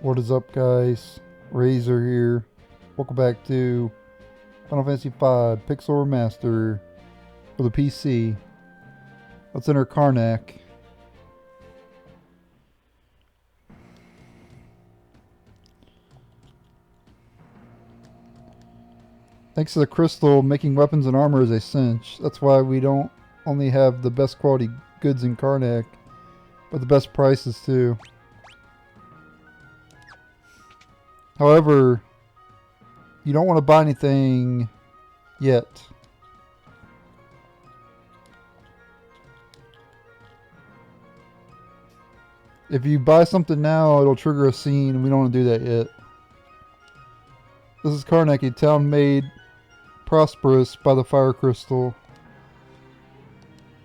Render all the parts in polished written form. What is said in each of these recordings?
What is up, guys? Razor here. Welcome back to Final Fantasy V Pixel Remaster for the PC. Let's enter Karnak. Thanks to the crystal, making weapons and armor is a cinch. That's why we don't only have the best quality goods in Karnak, but the best prices too. However, you don't want to buy anything yet. If you buy something now, it'll trigger a scene, and we don't want to do that yet. This is Karnak, a town made prosperous by the fire crystal.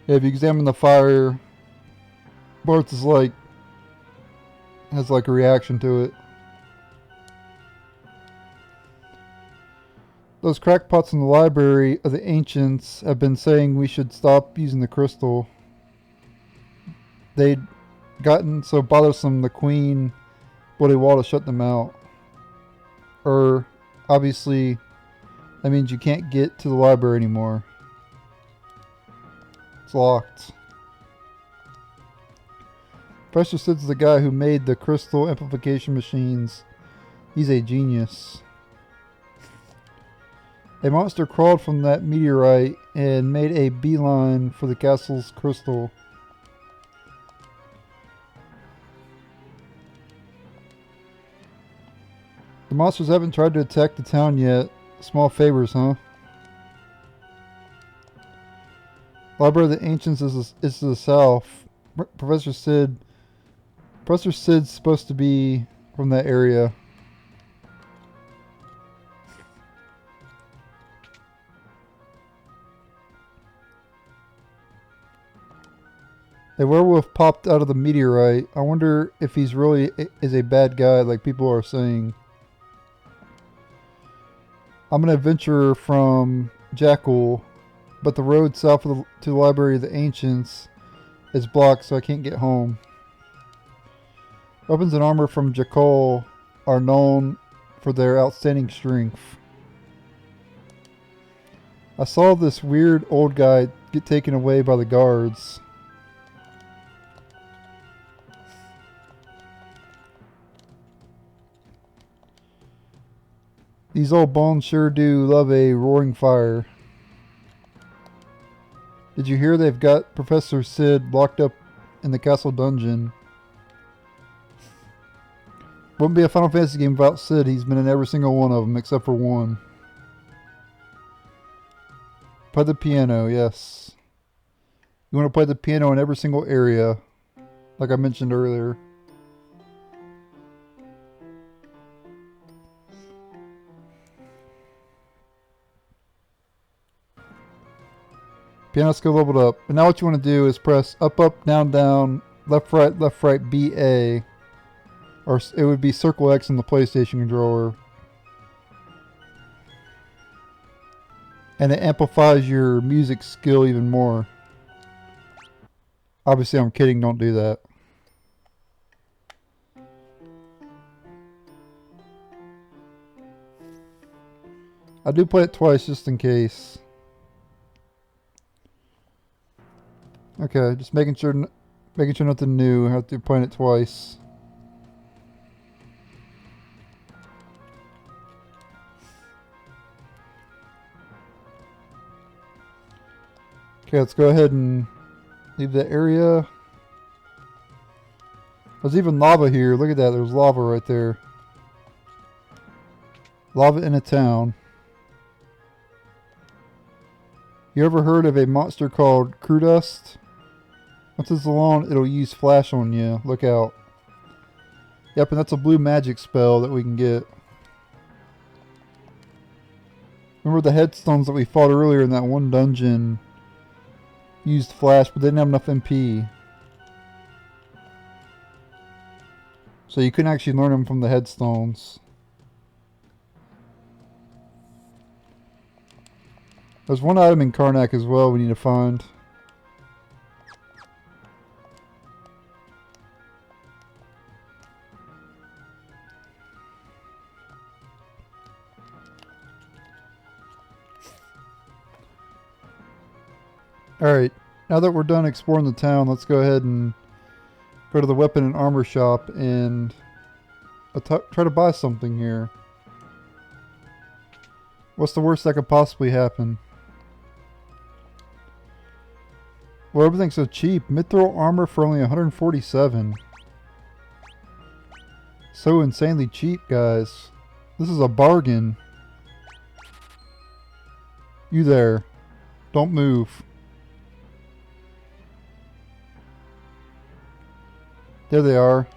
Yeah, if you examine the fire, Bart's is like, has like a reaction to it. Those crackpots in the library of the ancients have been saying we should stop using the crystal. They'd gotten so bothersome the queen built a wall to shut them out. Obviously, that means you can't get to the library anymore. It's locked. Professor Sid's the guy who made the crystal amplification machines. He's a genius. A monster crawled from that meteorite and made a beeline for the castle's crystal. The monsters haven't tried to attack the town yet. Small favors, huh? Library of the Ancients is to the south. Professor Sid's supposed to be from that area. A werewolf popped out of the meteorite. I wonder if he's really is a bad guy like people are saying. I'm an adventurer from Jackal, but the road south of to the Library of the Ancients is blocked, so I can't get home. Weapons and armor from Jackal are known for their outstanding strength. I saw this weird old guy get taken away by the guards. These old bones sure do love a roaring fire. Did you hear they've got Professor Sid locked up in the castle dungeon? Wouldn't be a Final Fantasy game without Sid. He's been in every single one of them except for one. Play the piano, yes. You want to play the piano in every single area, like I mentioned earlier. Piano skill leveled up. And now what you want to do is press up, up, down, down, left, right, BA. Or it would be circle X in the PlayStation controller. And it amplifies your music skill even more. Obviously I'm kidding, don't do that. I do play it twice just in case. Okay, just making sure nothing new. I have to play it twice. Okay, let's go ahead and leave that area. There's even lava here. Look at that. There's lava right there. Lava in a town. You ever heard of a monster called Crew Dust? Once it's alone, it'll use flash on you. Look out. Yep, and that's a blue magic spell that we can get. Remember the headstones that we fought earlier in that one dungeon used flash, but they didn't have enough MP. So you couldn't actually learn them from the headstones. There's one item in Karnak as well we need to find. Alright, now that we're done exploring the town, let's go ahead and go to the weapon and armor shop and try to buy something here. What's the worst that could possibly happen? Well, everything's so cheap. Mithril armor for only 147. So insanely cheap, guys. This is a bargain. You there. Don't move. There they are.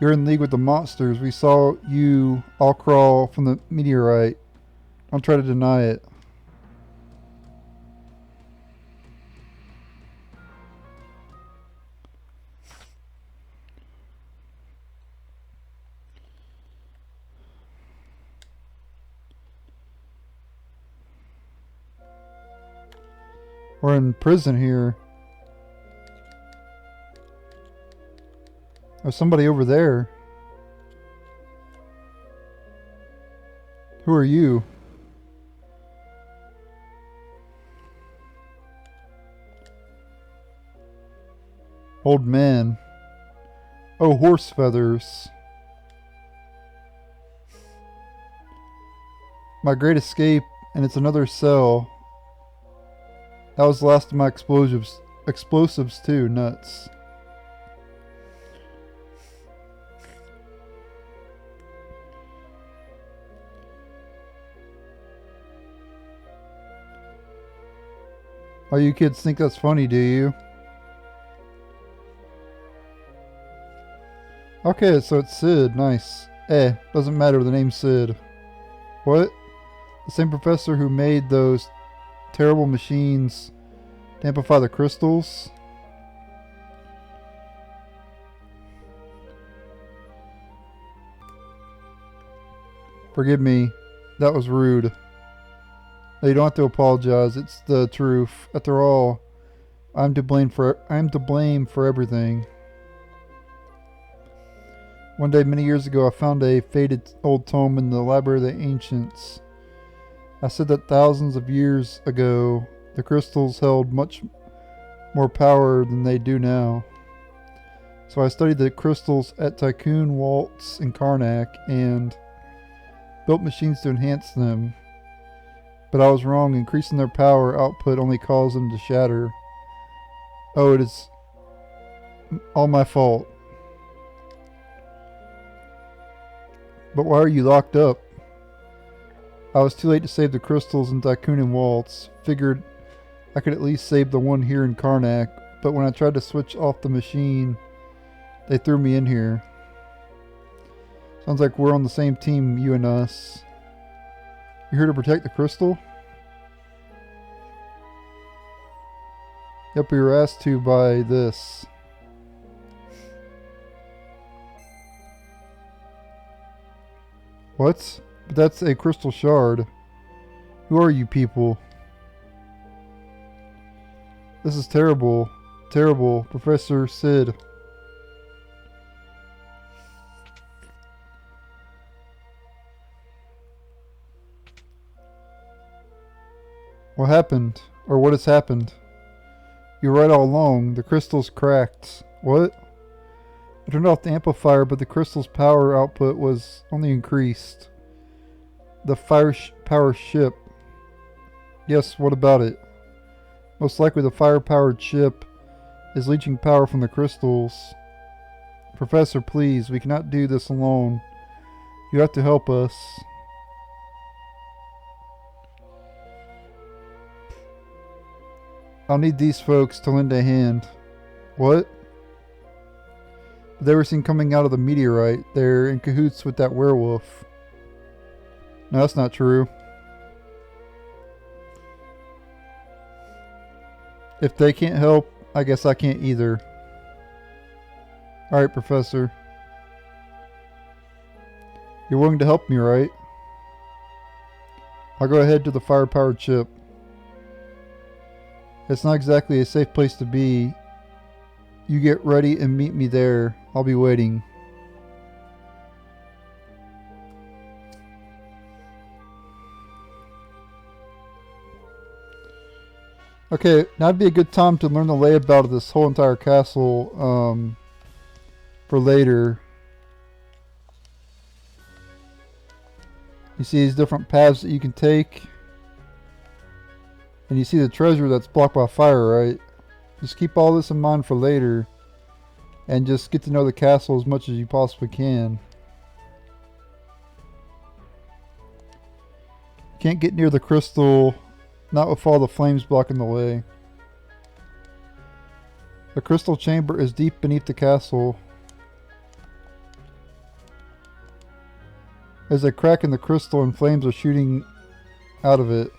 You're in league with the monsters. We saw you all crawl from the meteorite. Don't try to deny it. We're in prison here. There's somebody over there. Who are you? Old man. Oh, horse feathers. My great escape, and it's another cell. That was the last of my explosives. Explosives too, nuts. Oh, you kids think that's funny, do you? Okay, so it's Sid. Nice. Doesn't matter, the name's Sid. What? The same professor who made those terrible machines to amplify the crystals? Forgive me. That was rude. No, you don't have to apologize. It's the truth. After all, I'm to blame for everything. One day, many years ago, I found a faded old tome in the Library of the Ancients. I said that thousands of years ago, the crystals held much more power than they do now. So I studied the crystals at Tycoon Waltz in Karnak and built machines to enhance them. But I was wrong. Increasing their power output only caused them to shatter. Oh, it is all my fault. But why are you locked up? I was too late to save the crystals in Tycoon and Waltz. Figured I could at least save the one here in Karnak, but when I tried to switch off the machine, they threw me in here. Sounds like we're on the same team, you and us. You're here to protect the crystal? Yep, we were asked to by this. What? But that's a crystal shard. Who are you people? This is terrible. Terrible. Professor Sid. What happened? Or what has happened? You're right all along. The crystal's cracked. What? I turned off the amplifier, but the crystal's power output was only increased. The fire-powered ship. Yes, what about it? Most likely the fire-powered ship is leaching power from the crystals. Professor, please, we cannot do this alone. You have to help us. I'll need these folks to lend a hand. What? They were seen coming out of the meteorite. They're in cahoots with that werewolf. No, that's not true. If they can't help, I guess I can't either. Alright, Professor. You're willing to help me, right? I'll go ahead to the fire-powered ship. It's not exactly a safe place to be. You get ready and meet me there. I'll be waiting. Okay, now'd be a good time to learn the layout of this whole entire castle for later. You see these different paths that you can take. And you see the treasure that's blocked by fire, right? Just keep all this in mind for later. And just get to know the castle as much as you possibly can. You can't get near the crystal, not with all the flames blocking the way. The crystal chamber is deep beneath the castle. There's a crack in the crystal and flames are shooting out of it.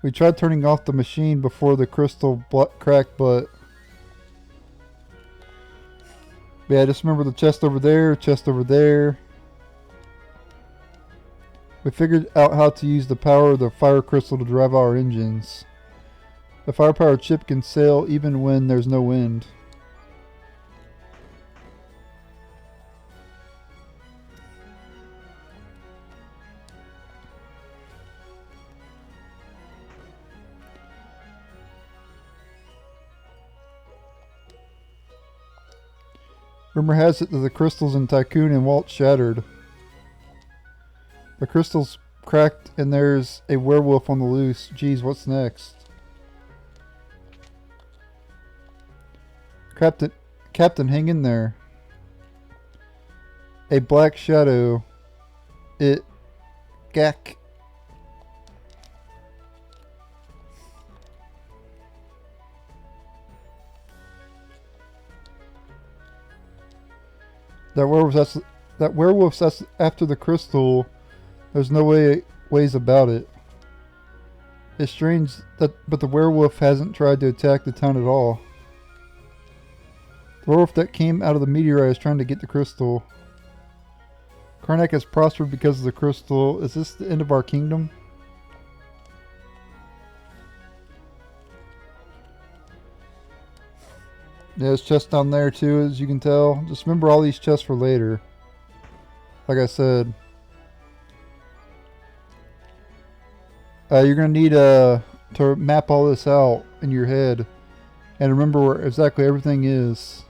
We tried turning off the machine before the crystal cracked, but yeah, just remember the chest over there, chest over there. We figured out how to use the power of the fire crystal to drive our engines. The fire-powered ship can sail even when there's no wind. Rumor has it that the crystals in Tycoon and Walt shattered. The crystals cracked and there's a werewolf on the loose. Geez, what's next? Captain, hang in there. A black shadow. Gack. That werewolf's that's after the crystal. There's no ways about it. It's strange but the werewolf hasn't tried to attack the town at all. The werewolf that came out of the meteorite is trying to get the crystal. Karnak has prospered because of the crystal. Is this the end of our kingdom? Yeah, there's chests down there too, as you can tell. Just remember all these chests for later. Like I said. You're going to need to map all this out in your head. And remember where exactly everything is.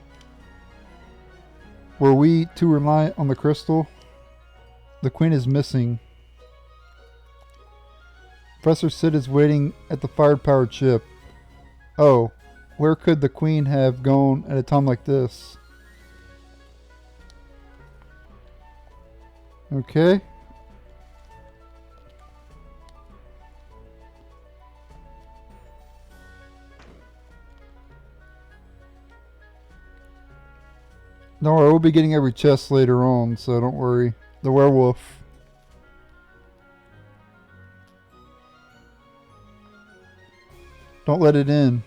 Were we too reliant on the crystal? The queen is missing. Professor Sid is waiting at the fire-powered ship. Oh, where could the queen have gone at a time like this? Okay. Don't worry, we'll be getting every chest later on, so don't worry. The werewolf. Don't let it in.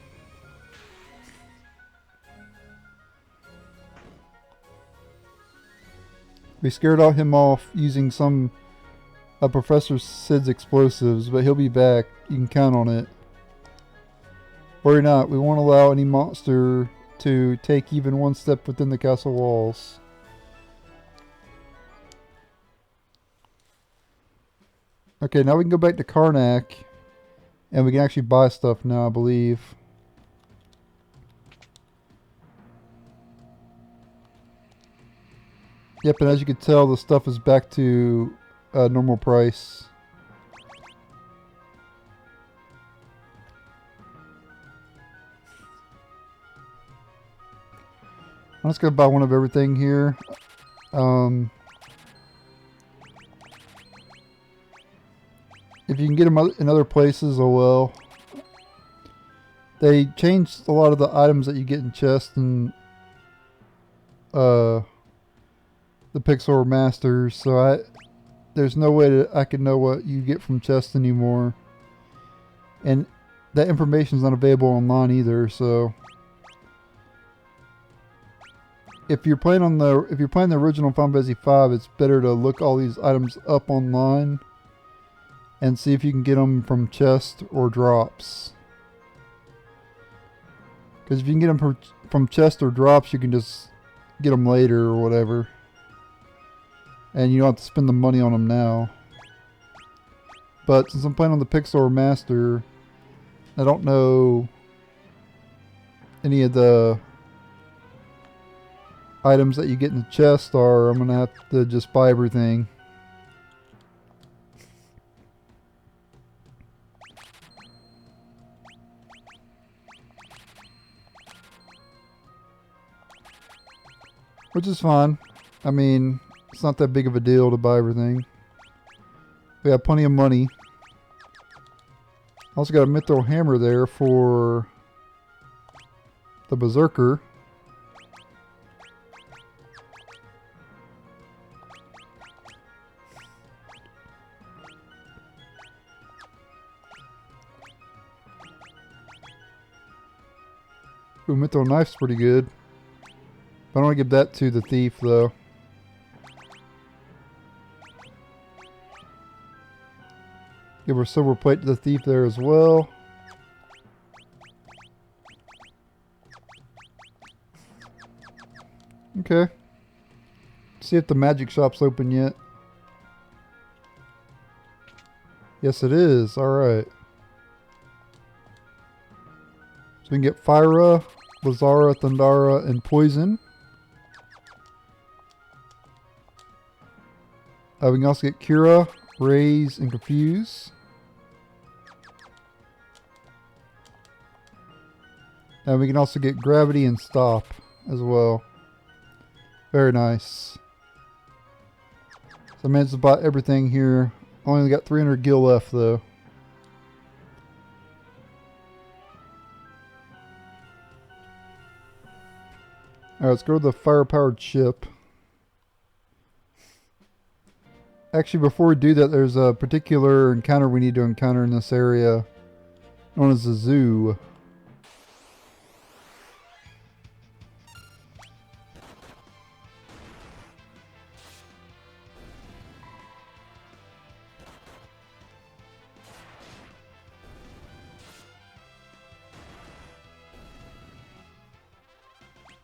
We scared him off using some of Professor Sid's explosives, but he'll be back. You can count on it. Worry not, we won't allow any monster to take even one step within the castle walls. Okay, now we can go back to Karnak, and we can actually buy stuff now, I believe. Yep, and as you can tell, the stuff is back to normal price. I'm just going to buy one of everything here. If you can get them in other places, oh well. They changed a lot of the items that you get in chests and the Pixel Remasters, so there's no way that I can know what you get from chests anymore. And that information's not available online either, so if you're playing the original Final Fantasy V, it's better to look all these items up online and see if you can get them from chests or drops. Because if you can get them from chests or drops, you can just get them later or whatever. And you don't have to spend the money on them now. But since I'm playing on the Pixel Remaster, I don't know any of the items that you get in the chest are. I'm going to have to just buy everything. Which is fine. I mean, it's not that big of a deal to buy everything. We have plenty of money. Also got a Mithril Hammer there for the Berserker. Ooh, Mithril Knife's pretty good. I don't want to give that to the thief, though. Give her silver plate to the thief there as well. Okay. See if the magic shop's open yet. Yes, it is. Alright. So we can get Fyra, Lazara, Thundara, and Poison. We can also get Cura, Raise, and Confuse. And we can also get Gravity and Stop as well. Very nice. So I managed to buy everything here. Only got 300 gil left though. Alright, let's go to the fire-powered ship. Actually, before we do that, there's a particular encounter we need to encounter in this area, known as the zoo.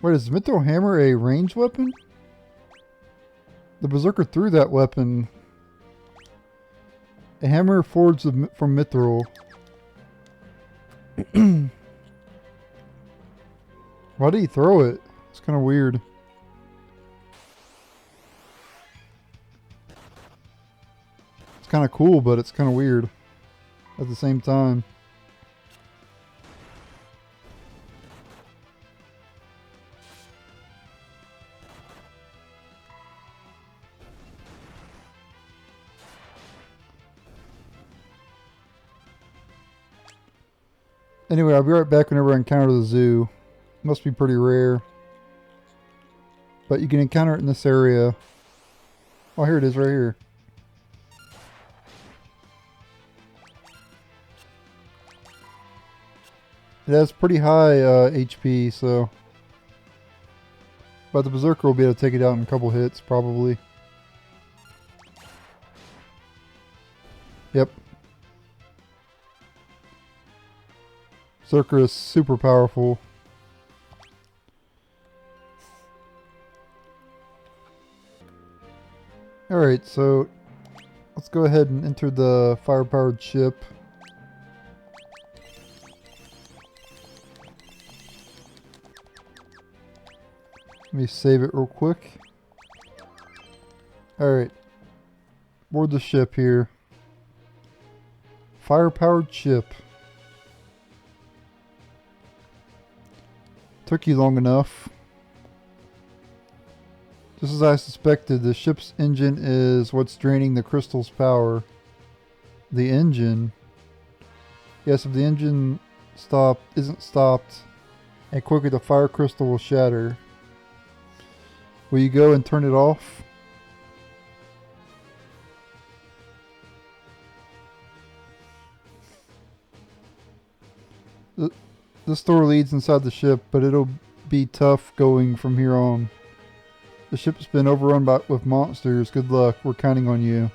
Wait, is Mithril Hammer a ranged weapon? The Berserker threw that weapon. A hammer forged from Mithril. Why did he throw it? It's kind of weird. It's kind of cool, but it's kind of weird at the same time. Anyway, I'll be right back whenever I encounter the zoo. Must be pretty rare. But you can encounter it in this area. Oh, here it is right here. It has pretty high HP, so... But the Berserker will be able to take it out in a couple hits, probably. Yep. Berserker is super powerful. Alright, so let's go ahead and enter the fire-powered ship. Let me save it real quick. Alright. Board the ship here. Fire-powered ship. Took you long enough. Just as I suspected, the ship's engine is what's draining the crystal's power. The engine? Yes, if the engine isn't stopped, and quickly the fire crystal will shatter. Will you go and turn it off? This door leads inside the ship, but it'll be tough going from here on. The ship's been overrun with monsters. Good luck. We're counting on you.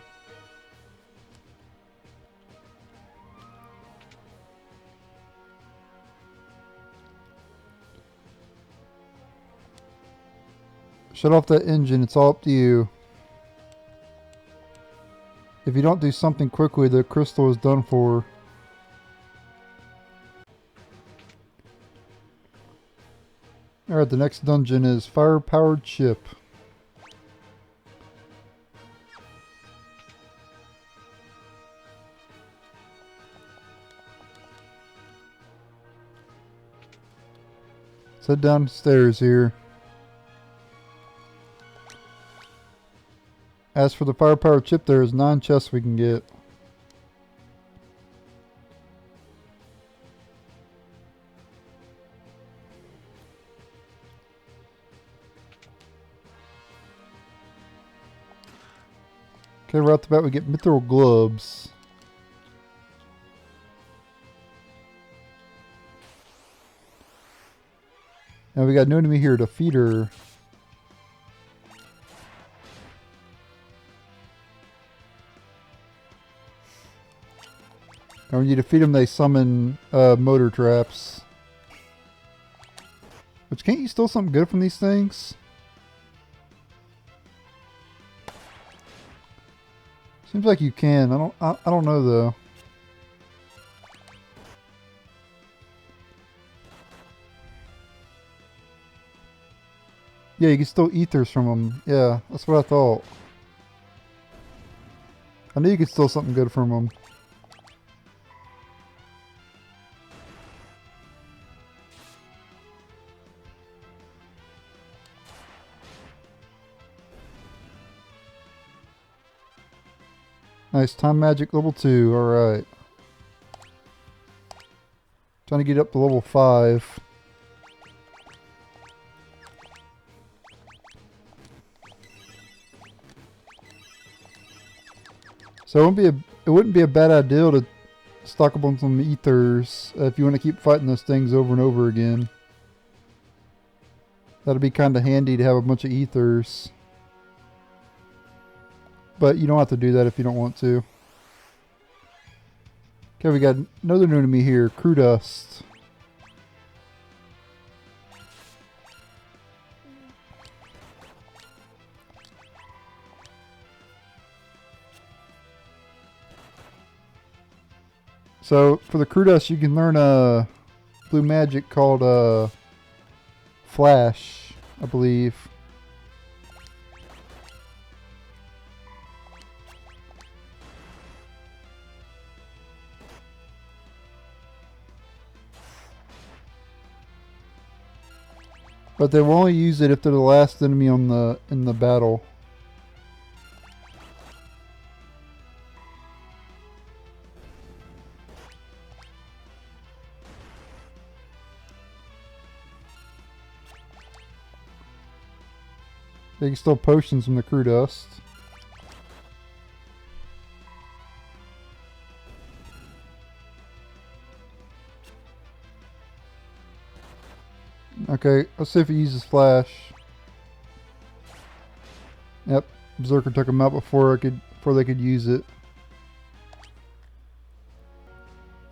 Shut off that engine. It's all up to you. If you don't do something quickly, the crystal is done for. Alright, the next dungeon is fire-powered ship. Let's head downstairs here. As for the fire-powered ship, there is 9 chests we can get. Okay, right off the bat we get mithril gloves. Now we got a new enemy here, the feeder. And when you defeat them, they summon motor traps. Which, can't you steal something good from these things? Seems like you can. I don't know though. Yeah, you can steal ethers from them. Yeah, that's what I thought. I knew you could steal something good from them. Nice, time magic level 2, alright. Trying to get up to level 5. So it wouldn't be a bad idea to stock up on some ethers if you want to keep fighting those things over and over again. That'd be kind of handy to have a bunch of ethers. But you don't have to do that if you don't want to. Okay, we got another new enemy here, crew dust. So for the crew dust, you can learn a blue magic called Flash, I believe. But they will only use it if they're the last enemy on in the battle. They can steal potions from the crew dust. Okay, let's see if he uses flash. Yep, Berserker took him out before they could use it.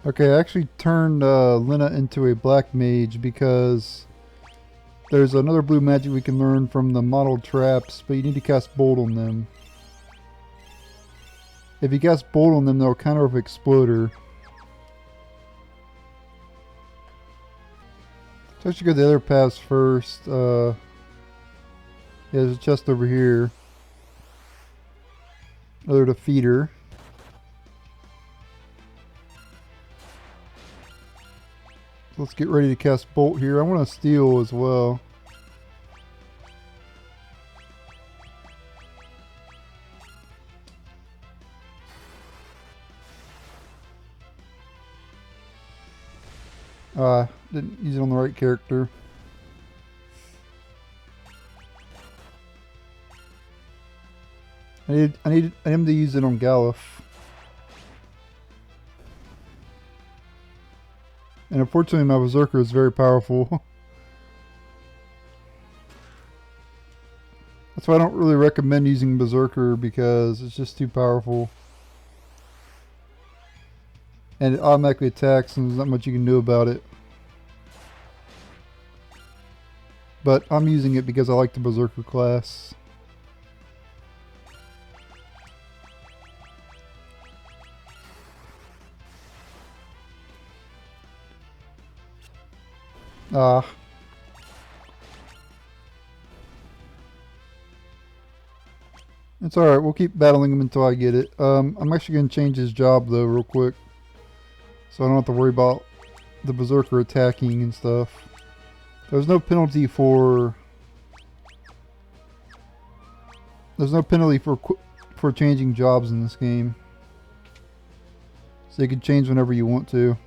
Okay, I actually turned Lena into a black mage because there's another blue magic we can learn from the modeled traps, but you need to cast Bolt on them. If you cast Bolt on them, they'll counter with Exploder. So I should go the other paths first. Yeah, there's a chest over here. Another defeater. Let's get ready to cast Bolt here. I want to steal as well. Didn't use it on the right character. I need him to use it on Galuf. And unfortunately my Berserker is very powerful. That's why I don't really recommend using Berserker, because it's just too powerful. And it automatically attacks and there's not much you can do about it. But I'm using it because I like the Berserker class. Ah. It's alright, we'll keep battling him until I get it. I'm actually going to change his job though real quick. So I don't have to worry about the Berserker attacking and stuff. There's no penalty for... There's no penalty for changing jobs in this game. So you can change whenever you want to.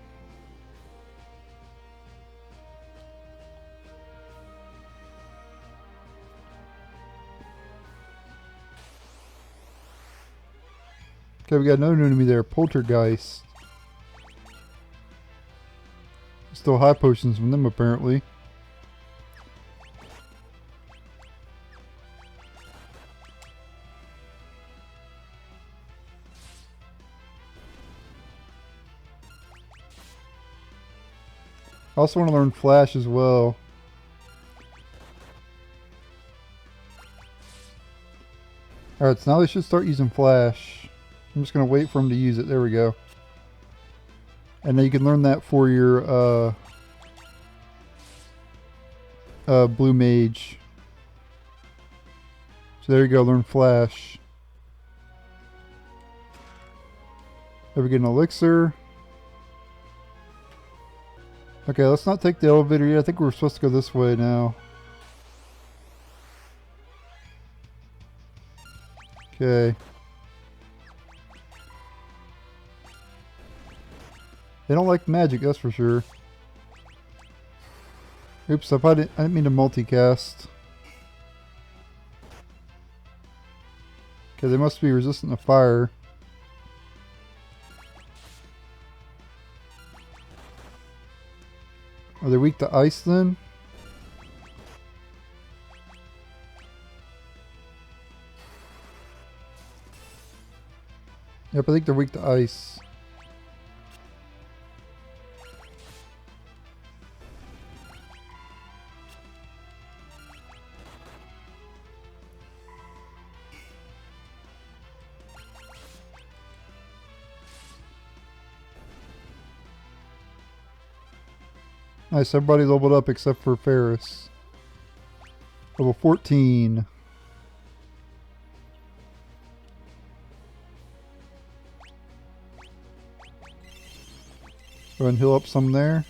Okay, we got another enemy there, Poltergeist. Still high potions from them apparently. I also want to learn Flash as well. Alright, so now they should start using Flash. I'm just going to wait for them to use it. There we go. And then you can learn that for your Blue Mage. So there you go, learn Flash. There we get an elixir. Okay, let's not take the elevator yet. I think we're supposed to go this way now. Okay. They don't like magic, that's for sure. Oops, I didn't mean to multicast. Okay, they must be resistant to fire. Are they weak to ice then? Yep, I think they're weak to ice. Nice, everybody leveled up except for Ferris. Level 14. Go ahead and heal up some there.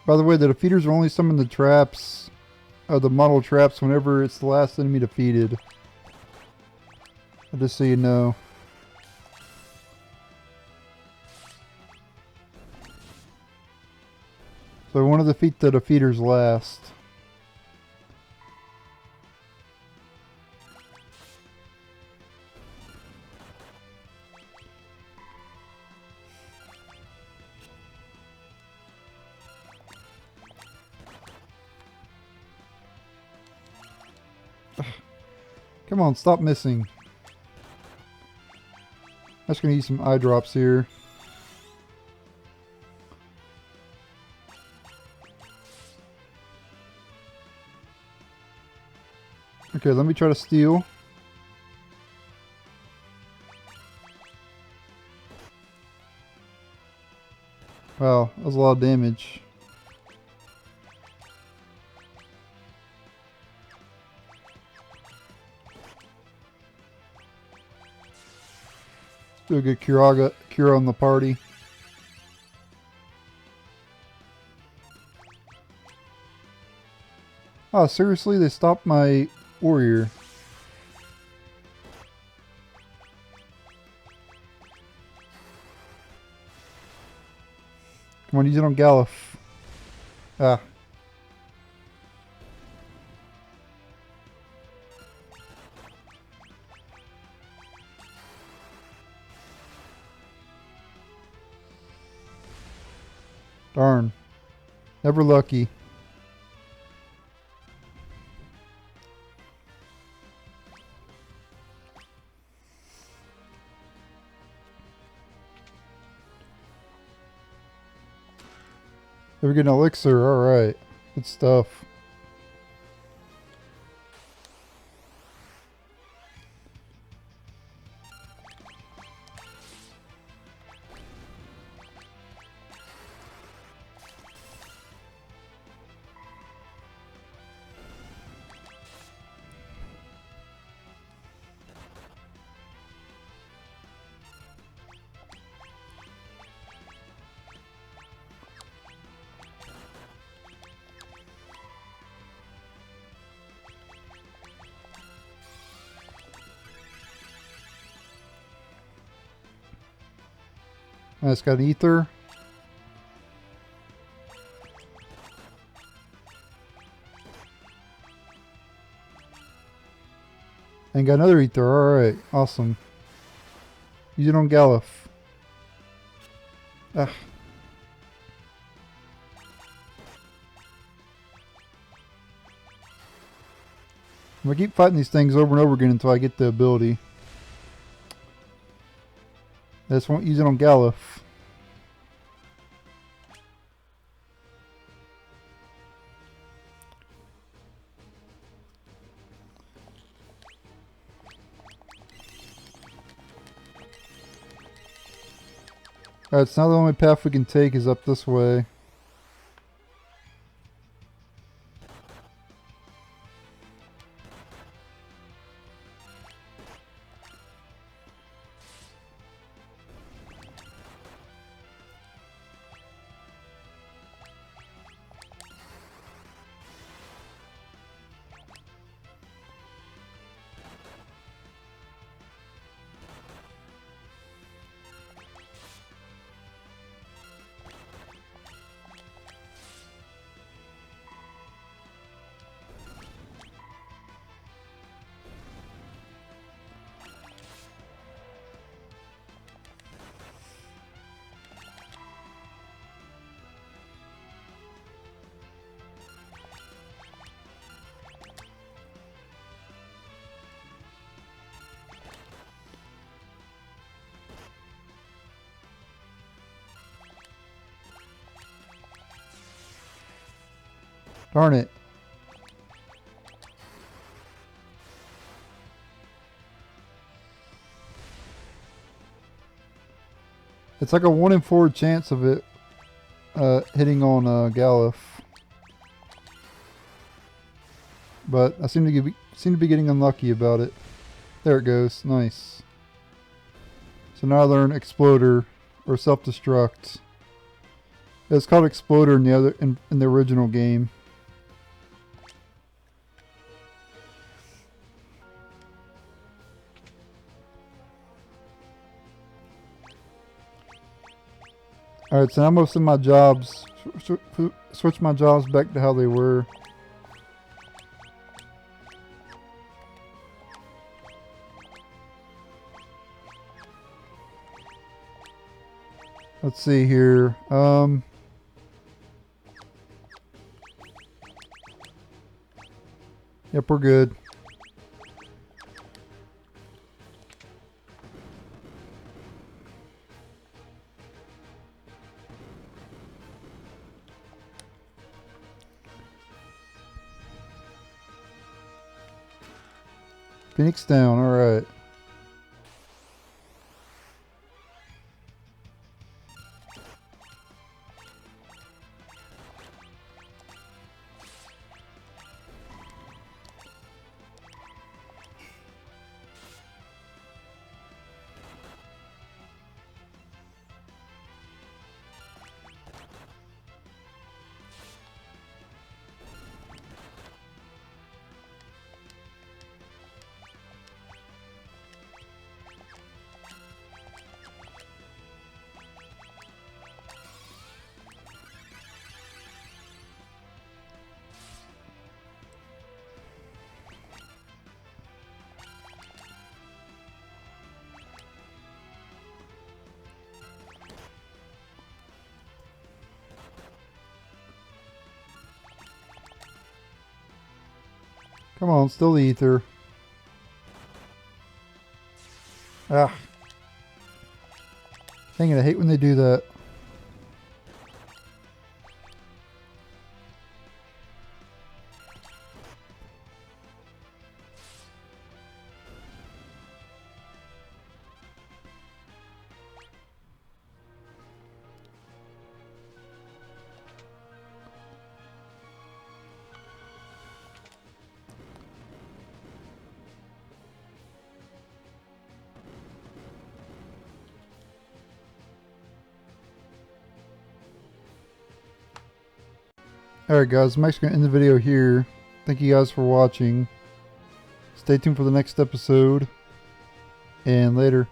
By the way, the defeaters will only summon the traps, the model traps, whenever it's the last enemy defeated. Just so you know. So I want to defeat the defeaters last. Come on, stop missing. I'm just going to use some eye drops here. Okay, let me try to steal. Wow, that was a lot of damage. Do a good cure on the party. Oh, seriously? They stopped my warrior. Come on, use it on Galuf. Ah. Darn. Never lucky. We're getting an elixir, alright. Good stuff. It's got ether. And got another ether. Alright, awesome. Use it on Galuf. Ah. I'm gonna keep fighting these things over and over again until I get the ability. I just won't use it on Galuf. Alright, so now the only path we can take is up this way. Darn it. It's like a 1 in 4 chance of it hitting on Galuf. But I seem to be getting unlucky about it. There it goes. Nice. So now I learn Exploder or Self-Destruct. It's called Exploder in the original game. Alright, so now most of my jobs, switch my jobs back to how they were. Let's see here. Yep, we're good. Phoenix down, alright. Come on, still the ether. Ah. Dang it, I hate when they do that. Alright guys, I'm actually going to end the video here. Thank you guys for watching. Stay tuned for the next episode. And later.